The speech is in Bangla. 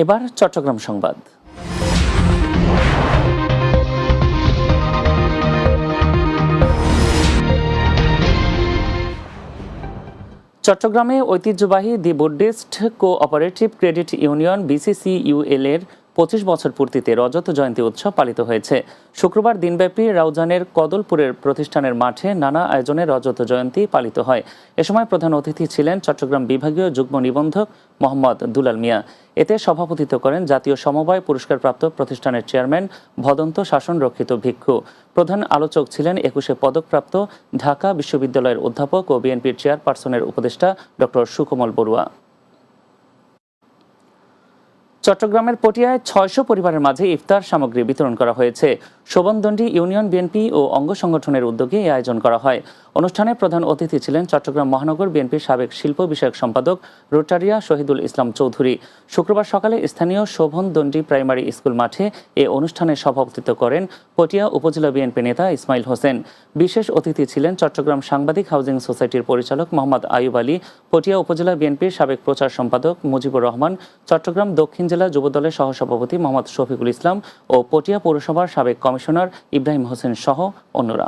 এবার চট্টগ্রাম সংবাদ। চট্টগ্রামে ঐতিহ্যবাহী the Buddhist cooperative credit union BCCUL এর 25 বছর পূর্তিতে রজত জয়ন্তী উৎসব পালিত হয়েছে। শুক্রবার দিনব্যাপী রাউজানের কদলপুরের প্রতিষ্ঠানের মাঠে নানা আয়োজনে রজত জয়ন্তী পালিত হয়। এ সময় প্রধান অতিথি ছিলেন চট্টগ্রাম বিভাগীয় যুগ্ম নিবন্ধক মোহাম্মদ দুলাল মিয়া। এতে সভাপতিত্ব করেন জাতীয় সমবায় পুরস্কারপ্রাপ্ত প্রতিষ্ঠানের চেয়ারম্যান ভদন্ত শাসন রক্ষিত ভিক্ষু। প্রধান আলোচক ছিলেন 21শে পদকপ্রাপ্ত ঢাকা বিশ্ববিদ্যালয়ের অধ্যাপক ও বিএনপির চেয়ারপারসনের উপদেষ্টা ডক্টর সুকোমল বড়ুয়া। চট্টগ্রামের পটিয়ায় 600 পরিবারের মাঝে ইফতার সামগ্রী বিতরণ করা হয়েছে। শোভনদণ্ডী ইউনিয়ন বিএনপি ও অঙ্গ সংগঠনের উদ্যোগে এই আয়োজন করা হয়। অনুষ্ঠানে প্রধান অতিথি ছিলেন চট্টগ্রাম মহানগর বিএনপির সাবেক শিল্প বিষয়ক সম্পাদক রোটারিয়া শহীদুল ইসলাম চৌধুরী। শুক্রবার সকালে স্থানীয় শোভনদণ্ডী প্রাইমারি স্কুল মাঠে এ অনুষ্ঠানে সভাপতিত্ব করেন পটিয়া উপজেলা বিএনপি নেতা ইসমাইল হোসেন। বিশেষ অতিথি ছিলেন চট্টগ্রাম সাংবাদিক হাউজিং সোসাইটির পরিচালক মোহাম্মদ আয়ুব আলী, পটিয়া উপজেলা বিএনপির সাবেক প্রচার সম্পাদক মুজিবুর রহমান, চট্টগ্রাম দক্ষিণ জেলা যুবদলের সহসভাপতি মোহাম্মদ শফিকুল ইসলাম ও পটিয়া পৌরসভার সাবেক কমিশনার ইব্রাহিম হোসেন সহ অন্যরা।